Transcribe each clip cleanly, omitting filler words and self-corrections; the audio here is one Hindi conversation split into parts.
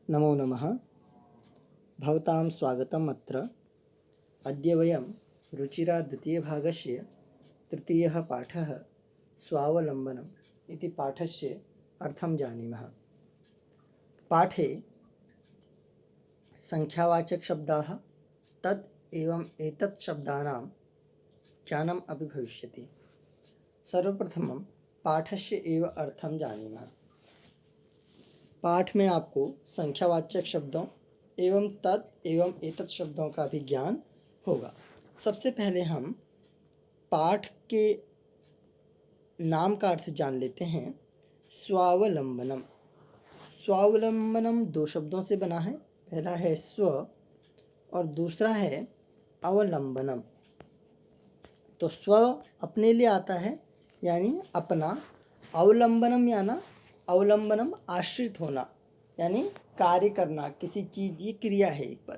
नमो नमः। भवतां स्वागतम् अत्र। अद्य वयं रुचिरा द्वितीयभागस्य तृतीयः पाठः स्वावलम्बनम् इति पाठस्य अर्थं जानीमः। पाठे संख्यावाचकशब्दाः तत् एवं एतत् शब्दानां ज्ञानम् अपि भविष्यति। सर्वप्रथमं पाठस्य एव अर्थं जानीमः। पाठ में आपको संख्यावाचक शब्दों एवं तत् एवं एतत् शब्दों का भी ज्ञान होगा। सबसे पहले हम पाठ के नाम का अर्थ जान लेते हैं। स्वावलंबनम। स्वावलंबनम दो शब्दों से बना है। पहला है स्व और दूसरा है अवलंबनम। तो स्व अपने लिए आता है यानी अपना, अवलंबनम यानी अवलंबनम आश्रित होना यानी कार्य करना, किसी चीज़ की क्रिया है एक पर,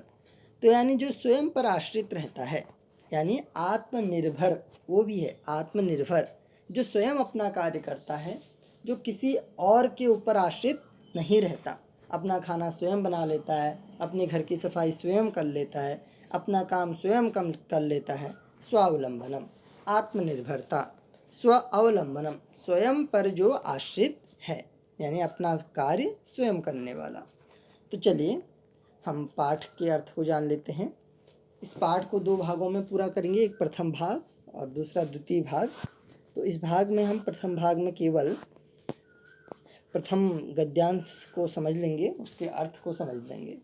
तो यानी जो स्वयं पर आश्रित रहता है यानी आत्मनिर्भर, वो भी है आत्मनिर्भर, जो स्वयं अपना कार्य करता है, जो किसी और के ऊपर आश्रित नहीं रहता, अपना खाना स्वयं बना लेता है, अपने घर की सफाई स्वयं कर लेता है, अपना काम स्वयं कर लेता है। स्वावलंबनम आत्मनिर्भरता। स्व अवलंबनम स्वयं पर जो आश्रित है यानी अपना कार्य स्वयं करने वाला। तो चलिए हम पाठ के अर्थ को जान लेते हैं। इस पाठ को दो भागों में पूरा करेंगे, एक प्रथम भाग और दूसरा द्वितीय भाग। तो इस भाग में हम प्रथम भाग में केवल प्रथम गद्यांश को समझ लेंगे, उसके अर्थ को समझ लेंगे।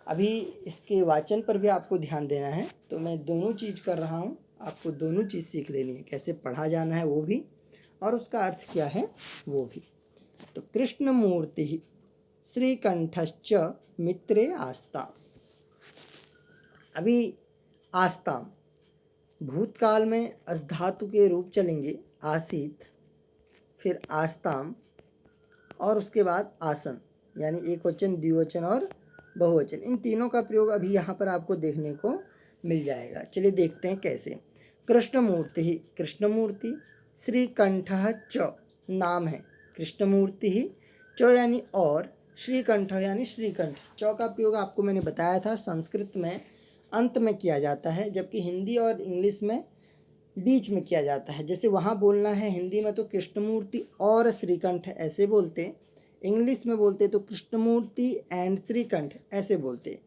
अभी इसके वाचन पर भी आपको ध्यान देना है, तो मैं दोनों चीज़ कर रहा हूँ, आपको दोनों चीज़ सीख लेनी है, कैसे पढ़ा जाना है वो भी और उसका अर्थ क्या है वो भी। तो कृष्णमूर्ति श्रीकंठश्च मित्रे आस्ता। अभी आस्ताम भूतकाल में अस धातु के रूप चलेंगे, आसीत, फिर आस्ताम और उसके बाद आसन यानी एक वचन, द्विवचन और बहुवचन। इन तीनों का प्रयोग अभी यहाँ पर आपको देखने को मिल जाएगा। चलिए देखते हैं कैसे। कृष्णमूर्ति, कृष्णमूर्ति, श्रीकंठः च नाम है, कृष्णमूर्ति ही, च यानी और, श्रीकंठ यानी श्रीकंठ। च का प्रयोग आपको मैंने बताया था संस्कृत में अंत में किया जाता है, जबकि हिंदी और इंग्लिश में बीच में किया जाता है। जैसे वहाँ बोलना है हिंदी में तो कृष्णमूर्ति और श्रीकंठ ऐसे बोलते, इंग्लिश में बोलते तो कृष्णमूर्ति एंड श्रीकंठ ऐसे बोलते,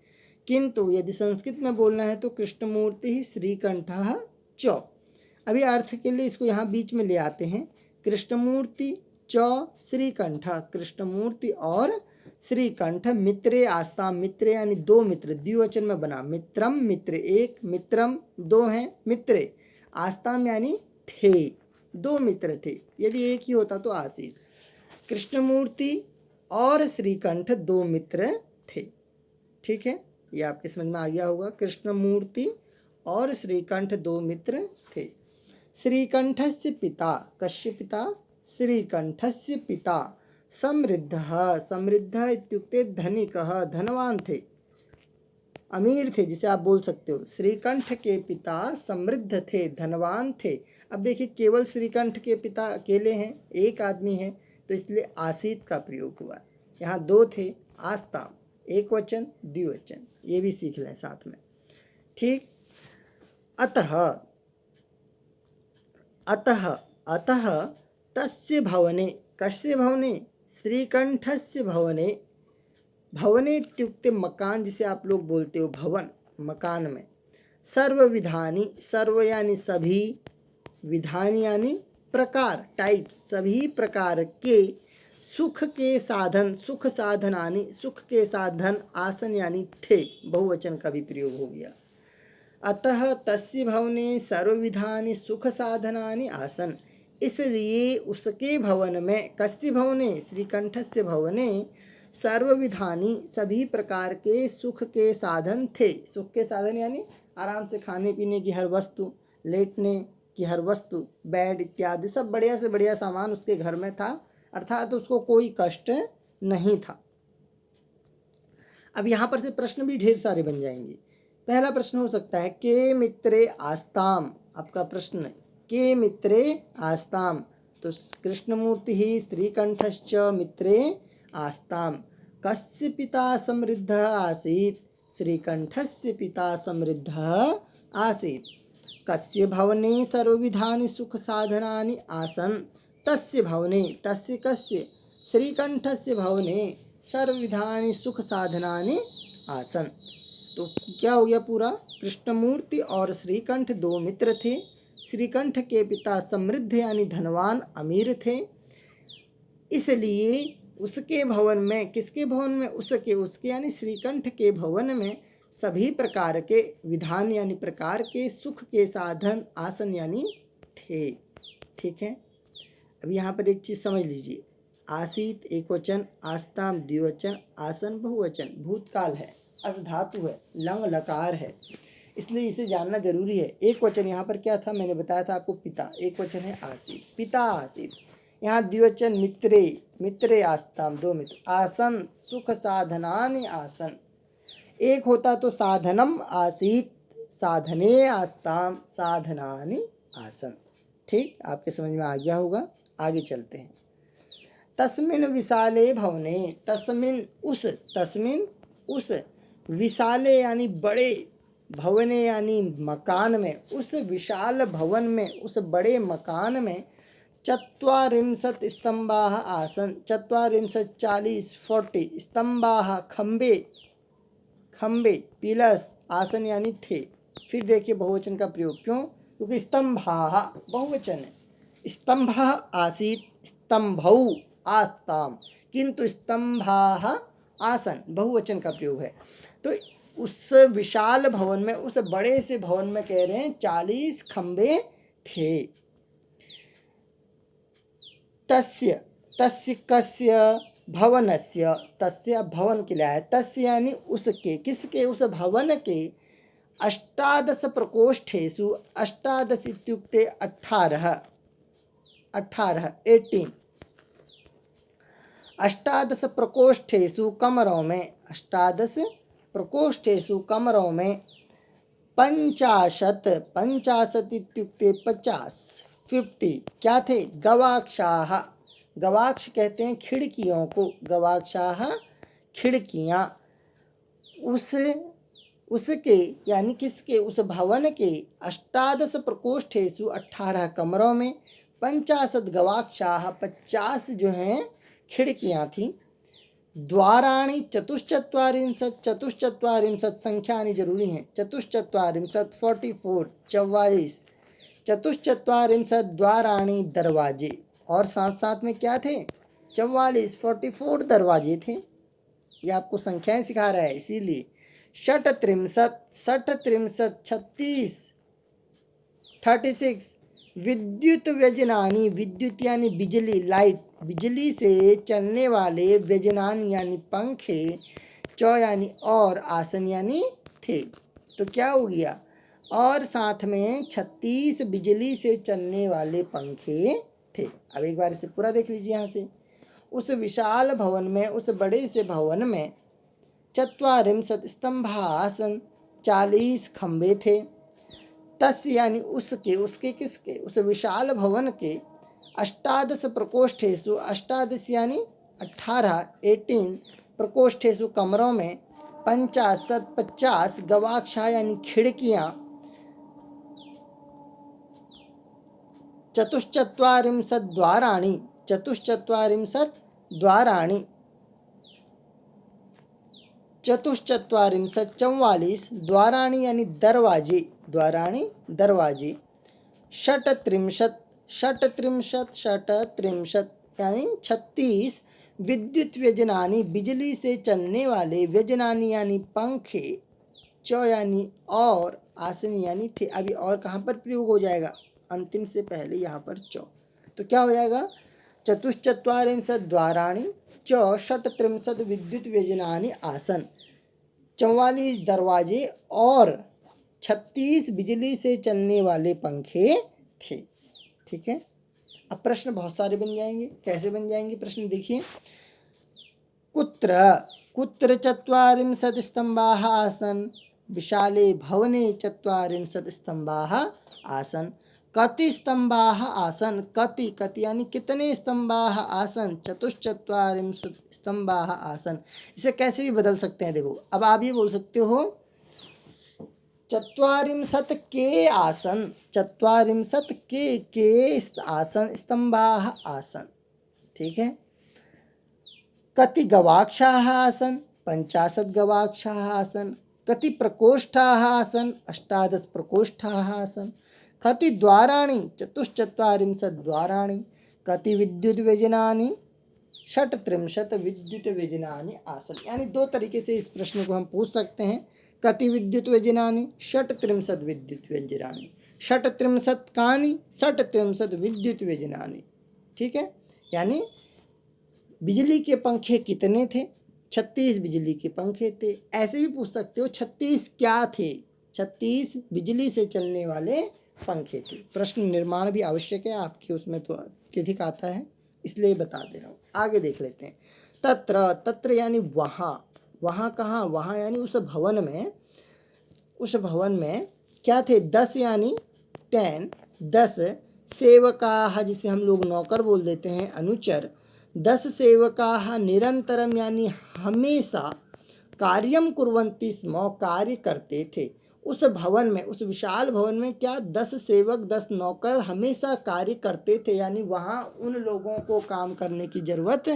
किंतु यदि संस्कृत में बोलना है तो कृष्णमूर्ति श्रीकंठः च। अभी अर्थ के लिए इसको यहाँ बीच में ले आते हैं। कृष्णमूर्ति च श्रीकंठ, कृष्णमूर्ति और श्रीकंठ मित्रे आस्ता। मित्रे यानी दो मित्र, द्विवचन में बना, मित्रम मित्र एक, मित्रम दो हैं, मित्रे आस्ताम यानी थे, दो मित्र थे, यदि एक ही होता तो आसीत। कृष्णमूर्ति और श्रीकंठ दो मित्र थे। ठीक है, ये आपके समझ में आ गया होगा। कृष्णमूर्ति और श्रीकंठ दो मित्र थे। श्रीकंठस्य पिता, कस्य पिता? श्रीकंठस्य पिता समृद्धः, समृद्धः इत्युक्ते धनिकः, धनवान थे, अमीर थे, जिसे आप बोल सकते हो। श्रीकंठ के पिता समृद्ध थे, धनवान थे। अब देखिए केवल श्रीकंठ के पिता अकेले हैं, एक आदमी है, तो इसलिए आसीत का प्रयोग हुआ। यहाँ दो थे, आस्ताम, एक वचन द्विवचन, ये भी सीख लें साथ में। ठीक। अतः, अतः, अतः तस्य भवने, कस्य भवने? श्रीकंठस्य भवने। भवने इत्युक्ते मकान, जिसे आप लोग बोलते हो भवन, मकान में। सर्वविधानी, सर्व यानी सभी, विधान यानी प्रकार, टाइप, सभी प्रकार के सुख के साधन, सुख साधनानि, सुख के साधन, आसन यानी थे, बहुवचन का भी प्रयोग हो गया। अतः तस्य भवने सर्वविधानि सुख साधनानि आसन, इसलिए उसके भवन में, कस्य भवने? श्रीकंठस्य भवने, सर्वविधानी सभी प्रकार के सुख के साधन थे। सुख के साधन यानी आराम से खाने पीने की हर वस्तु, लेटने की हर वस्तु, बेड इत्यादि सब बढ़िया से बढ़िया सामान उसके घर में था, अर्थात उसको कोई कष्ट नहीं था। अब यहाँ पर से प्रश्न भी ढेर सारे बन जाएंगे। पहला प्रश्न हो सकता है के मित्रे आस्ताम। आपका प्रश्न के मित्रे आस्ताम, तो कृष्णमूर्ति ही श्रीकंठश्च मित्रे आस्ताम, कस्य पिता समृद्धः आसीत्? श्रीकण्ठस्य पिता समृद्धः आसीत्। कस्य भवने सर्वविधानि सुखसाधनानि आसन्? तस्य भवने, तस्य कस्य? श्रीकण्ठस्य भवने सर्वविधानि सुखसाधनानि आसन्। तो क्या हो गया पूरा? कृष्णमूर्ति और श्रीकंठ दो मित्र थे। श्रीकंठ के पिता समृद्ध यानी धनवान अमीर थे, इसलिए उसके भवन में, किसके भवन में? उसके यानी श्रीकंठ के भवन में सभी प्रकार के विधान यानी प्रकार के सुख के साधन आसन यानी थे। ठीक है, अब यहाँ पर एक चीज़ समझ लीजिए। आसीत एक वचन, आस्ताम द्विवचन, आसन बहुवचन, भूतकाल है, अस धातु है, लंग लकार है, इसलिए इसे जानना जरूरी है। एक वचन यहाँ पर क्या था? मैंने बताया था आपको, पिता। एक वचन है आसीत, पिता आसीत। यहाँ द्विवचन मित्रे, मित्रे आस्ताम, दो मित्र। आसन सुख साधनानि आसन। एक होता तो साधनम आसीत, साधने आस्ताम, साधनानि आसन। ठीक, आपके समझ में आ गया होगा। आगे चलते हैं। तस्मिन विशाले भवने, तस्मिन उस, तस्मिन उस, विशाले यानी बड़े, भवने यानी मकान में, उस विशाल भवन में, उस बड़े मकान में ४४ स्तंभाः आसन। ४४ 40 40 स्तंभाः खंबे, खंबे पिलर्स, आसन यानी थे। फिर देखिए बहुवचन का प्रयोग, क्यों? क्योंकि स्तंभाः बहुवचन है। स्तंभः आसीत्, स्तंभौ आस्ताम, किंतु स्तंभाः आसन, बहुवचन का प्रयोग है। तो उस विशाल भवन में, उस बड़े से भवन में कह रहे हैं 40 खंबे थे। तस्य, तस्य कस्य? भवनस्य, तस्य भवन के लिए है। तस्य यानी उसके, किसके? उस भवन के 18 प्रकोष्ठेषु, 18 इत्युक्ते 18, 18 18, 18 प्रकोष्ठेषु कमरों में, 18 प्रकोष्ठेषु कमरों में 50, 50 इत्युक्ते 50 50 क्या थे? गवाक्षाः, गवाक्ष कहते हैं खिड़कियों को, गवाक्षाः खिड़कियाँ। उसके यानी किसके? उस भवन के 18 प्रकोष्ठेषु 18 कमरों में 50 गवाक्षाः 50 जो हैं खिड़कियाँ थीं। द्वाराणि 44, 44 संख्यानि जरूरी हैं। 44 44 44, 44 द्वाराणि दरवाजे, और साथ साथ में क्या थे? 44 44 दरवाजे थे। ये आपको संख्याएं सिखा रहा है, इसीलिए। 38 36 36 विद्युत व्यजनानी, विद्युत यानी बिजली, लाइट, बिजली से चलने वाले, व्यजनानी यानी पंखे, चौ यानी और, आसन यानी थे। तो क्या हो गया? और साथ में 36 बिजली से चलने वाले पंखे थे। अब एक बार इसे पूरा देख लीजिए यहाँ से। उस विशाल भवन में, उस बड़े से भवन में ४४ स्तंभा आसन, 40 खंबे थे। तस्य यानी उसके, उसके किसके? उस विशाल भवन के 18 प्रकोष्ठेषु, 18 यानी 18 18 प्रकोष्ठेषु कमरों में 50 गवाक्षा यानी खिड़कियाँ, ४४ द्वाराणि, ४४ द्वाराणि, ४४ 44 द्वाराणि यानी दरवाजे, द्वाराणि दरवाजे। 38 यानी 36 विद्युत व्यजनानी, बिजली से चलने वाले, व्यजनानी यानी पंखे, चौ यानी और, आसन यानी थे। अभी और कहाँ पर प्रयोग हो जाएगा? अंतिम से पहले यहाँ पर चौ। तो क्या हो जाएगा? ४४ द्वाराणि, चौ 38 विद्युत व्यजनानी आसन, 44 दरवाजे और 36 बिजली से चलने वाले पंखे थे। ठीक है, अब प्रश्न बहुत सारे बन जाएंगे। कैसे बन जाएंगे प्रश्न? देखिए, कुत्र, कुत्र ४४ स्तंभाः आसन, विशाले भवने ४४ स्तंभाः आसन। कति स्तंभाः आसन, कति कति यानी कितने स्तंभाः आसन, चतुश्चत्वारिंशत् स्तंभाः आसन। इसे कैसे भी बदल सकते हैं। देखो अब आप ये बोल सकते हो चत्वारिंशत् के आसन, चत्वारिंशत् के आसन, स्तंभाः आसन, ठीक है। कति गवाक्षाः आसन, 50 गवाक्षाः आसन। कति प्रकोष्ठाः आसन, 18 प्रकोष्ठाः आसन। कति द्वाराणि, 44 द्वाराणि। कति विद्युत व्यजनानि, 36 विद्युत व्यजनानि आसन। यानी दो तरीके से इस प्रश्न को हम पूछ सकते हैं। कति विद्युत व्यजनानि, 36 विद्युत व्यजनानि। 36 कानि, 36 विद्युत व्यजनानि, ठीक है। यानी बिजली के पंखे कितने थे, 36 बिजली के पंखे थे। ऐसे भी पूछ सकते हो 36 क्या थे, 36 बिजली से चलने वाले पंखे थे। प्रश्न निर्माण भी आवश्यक है आपके उसमें तो अत्यधिक आता है, इसलिए बता दे रहा हूँ। आगे देख लेते हैं। तत्र, तत्र यानी वहाँ, वहाँ कहाँ, वहाँ यानी उस भवन में, उस भवन में क्या थे, 10 यानी 10, 10 सेवकाः, जिसे हम लोग नौकर बोल देते हैं, अनुचर। 10 सेवकाः निरंतरम यानी हमेशा, कार्यम कुर्वन्ति स्म, कार्य करते थे। उस भवन में, उस विशाल भवन में क्या 10 सेवक, 10 नौकर हमेशा कार्य करते थे। यानी वहाँ उन लोगों को काम करने की जरूरत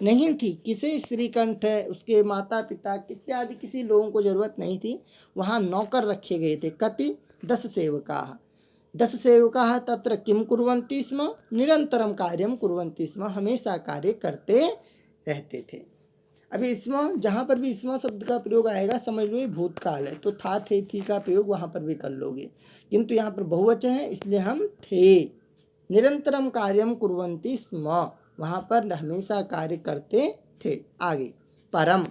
नहीं थी। किसी श्रीकंठ, उसके माता पिता इत्यादि किसी लोगों को जरूरत नहीं थी, वहाँ नौकर रखे गए थे। कति, 10 सेवकाः, 10 सेवकाः तत्र किं कुर्वन्ति स्म, निरंतरम कार्यम कुर्वन्ति स्म, हमेशा कार्य करते रहते थे। अभी इसमें जहाँ पर भी इसमें शब्द का प्रयोग आएगा समझ लो ये भूतकाल है, तो था थे थी का प्रयोग वहाँ पर भी कर लोगे, किंतु यहाँ पर बहुवचन है इसलिए हम थे। निरंतरम कार्यम कुर्वन्ति स्म, वहाँ पर हमेशा कार्य करते थे। आगे परम,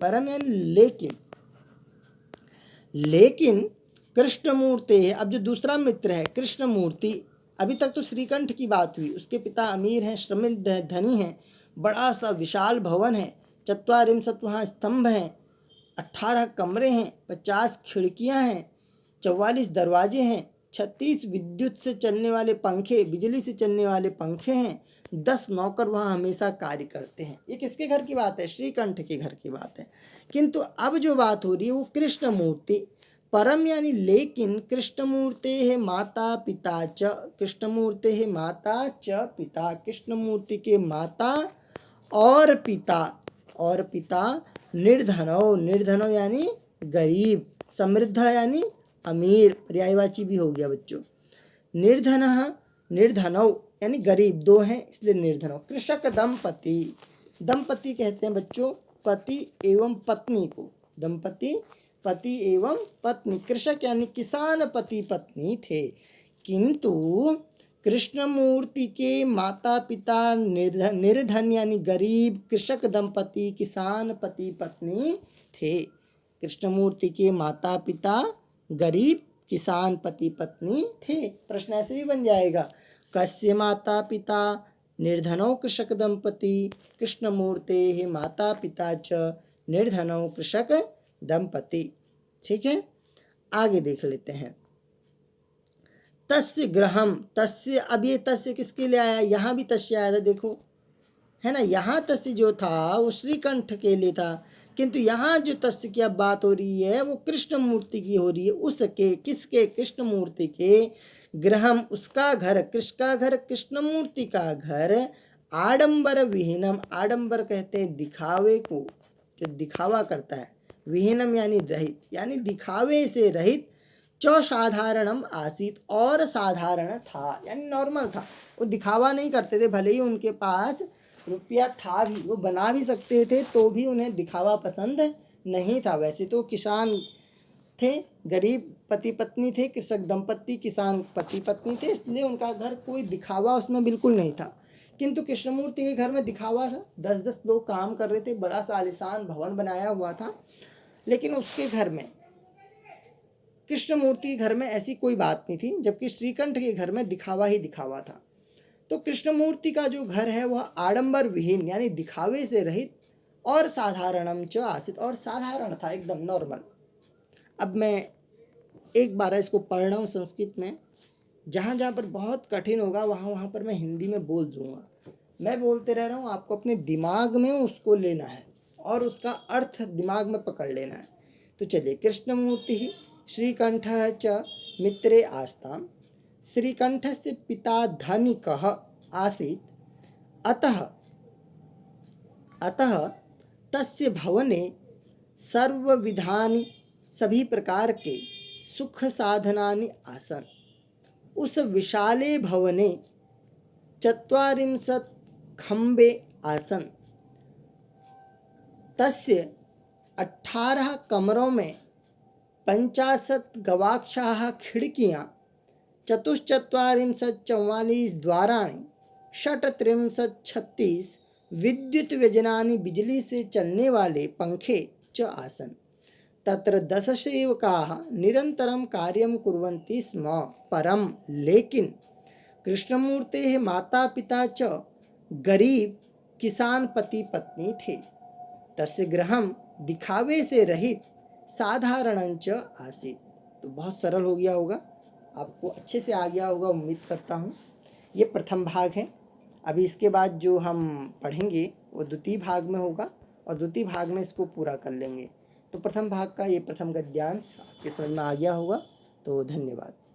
परम यानी लेकिन, लेकिन कृष्णमूर्ति, अब जो दूसरा मित्र है कृष्णमूर्ति, अभी तक तो श्रीकंठ की बात हुई, उसके पिता अमीर हैं, श्रमिक धनी हैं, बड़ा सा विशाल भवन है, 44 वहाँ स्तंभ हैं, 18 कमरे हैं, 50 खिड़कियाँ हैं, 44 दरवाजे हैं, 36 विद्युत से चलने वाले पंखे, बिजली से चलने वाले पंखे हैं, 10 नौकर वहाँ हमेशा कार्य करते हैं। ये किसके घर की बात है, श्रीकंठ के घर की बात है। किंतु अब जो बात हो रही है वो कृष्णमूर्ति, परम यानी लेकिन कृष्णमूर्ते है माता पिता च, कृष्णमूर्ते है माता च पिता, कृष्णमूर्ति के माता और पिता, और पिता निर्धनौ, निर्धनौ यानी गरीब, समृद्ध यानी अमीर, पर्यायवाची भी हो गया बच्चों। निर्धनः, निर्धनौ यानी गरीब, दो हैं इसलिए निर्धनौ। कृषक दंपति, दंपति कहते हैं बच्चों पति एवं पत्नी को, दंपति पति एवं पत्नी। कृषक यानी किसान पति पत्नी थे, किंतु कृष्णमूर्ति के माता पिता निर्धन यानी गरीब, कृषक दंपति किसान पति पत्नी थे। कृष्णमूर्ति के माता पिता गरीब किसान पति पत्नी थे। प्रश्न ऐसे भी बन जाएगा, कस्य माता पिता निर्धनौ कृषक दंपति, कृष्णमूर्ते माता पिता च निर्धनौ कृषक दंपति। ठीक है, आगे देख लेते हैं। तस्य गृहम, तस्य, अब ये तस्य किसके लिए आया, यहाँ भी तस्य आया था देखो, है ना। यहाँ तस्य जो था वो श्रीकंठ के लिए था, किंतु यहाँ जो तस्य की अब बात हो रही है वो कृष्णमूर्ति की हो रही है। उसके, किसके, कृष्णमूर्ति के, गृहम उसका घर, किसका घर, कृष्णमूर्ति का घर, आडंबर विहीनम, आडंबर कहते हैं दिखावे को, जो दिखावा करता है, विहीनम यानी रहित, यानी दिखावे से रहित, साधारणम आसीत और साधारण था, यानी नॉर्मल था, वो दिखावा नहीं करते थे। भले ही उनके पास रुपया था भी, वो बना भी सकते थे, तो भी उन्हें दिखावा पसंद नहीं था। वैसे तो किसान थे, गरीब पति पत्नी थे, कृषक दंपति किसान पति पत्नी थे, इसलिए उनका घर कोई दिखावा उसमें बिल्कुल नहीं था। किंतु कृष्णमूर्ति के घर में दिखावा था, 10-10 लोग काम कर रहे थे, बड़ा सा आलीशान भवन बनाया हुआ था, लेकिन उसके घर में, कृष्णमूर्ति के घर में ऐसी कोई बात नहीं थी, जबकि श्रीकंठ के घर में दिखावा ही दिखावा था। तो कृष्णमूर्ति का जो घर है वह आडंबर विहीन यानी दिखावे से रहित और साधारणम च आसित, और साधारण था, एकदम नॉर्मल। अब मैं एक बार इसको पढ़ रहा हूँ संस्कृत में, जहाँ जहाँ पर बहुत कठिन होगा वहाँ वहाँ पर मैं हिंदी में बोल दूँगा। मैं बोलते रह रहा हूँ, आपको अपने दिमाग में उसको लेना है और उसका अर्थ दिमाग में पकड़ लेना है। तो चलिए, कृष्णमूर्ति श्रीकंठ च मित्रे आस्तां, श्रीकंठस्य पिता धनिकः आसीत्, अतः अतः तस्य भवने सर्वविधानि, सभी प्रकार के सुख साधनानि आसन्। उस विशाले भवने 40 खम्बे आसन्। तस्य 18 कमरों में 50 गवाक्षाः खिड़कियाँ, 44 द्वाराणि, 36 विद्युत व्यजनानि, बिजली से चलने वाले पंखे च आसन्। तत्र 10 सेवकाः निरन्तरं कार्यं कुर्वन्ति स्म। परं लेकिन कृष्णमूर्तेः माता पिता च गरीब किसान पति पत्नी थे। तस्य गृहं दिखावे से रहित साधारणंच आसीत्। तो बहुत सरल हो गया होगा, आपको अच्छे से आ गया होगा, उम्मीद करता हूँ। ये प्रथम भाग है। अभी इसके बाद जो हम पढ़ेंगे वो द्वितीय भाग में होगा और द्वितीय भाग में इसको पूरा कर लेंगे। तो प्रथम भाग का ये प्रथम गद्यांश आपके समझ में आ गया होगा। तो धन्यवाद।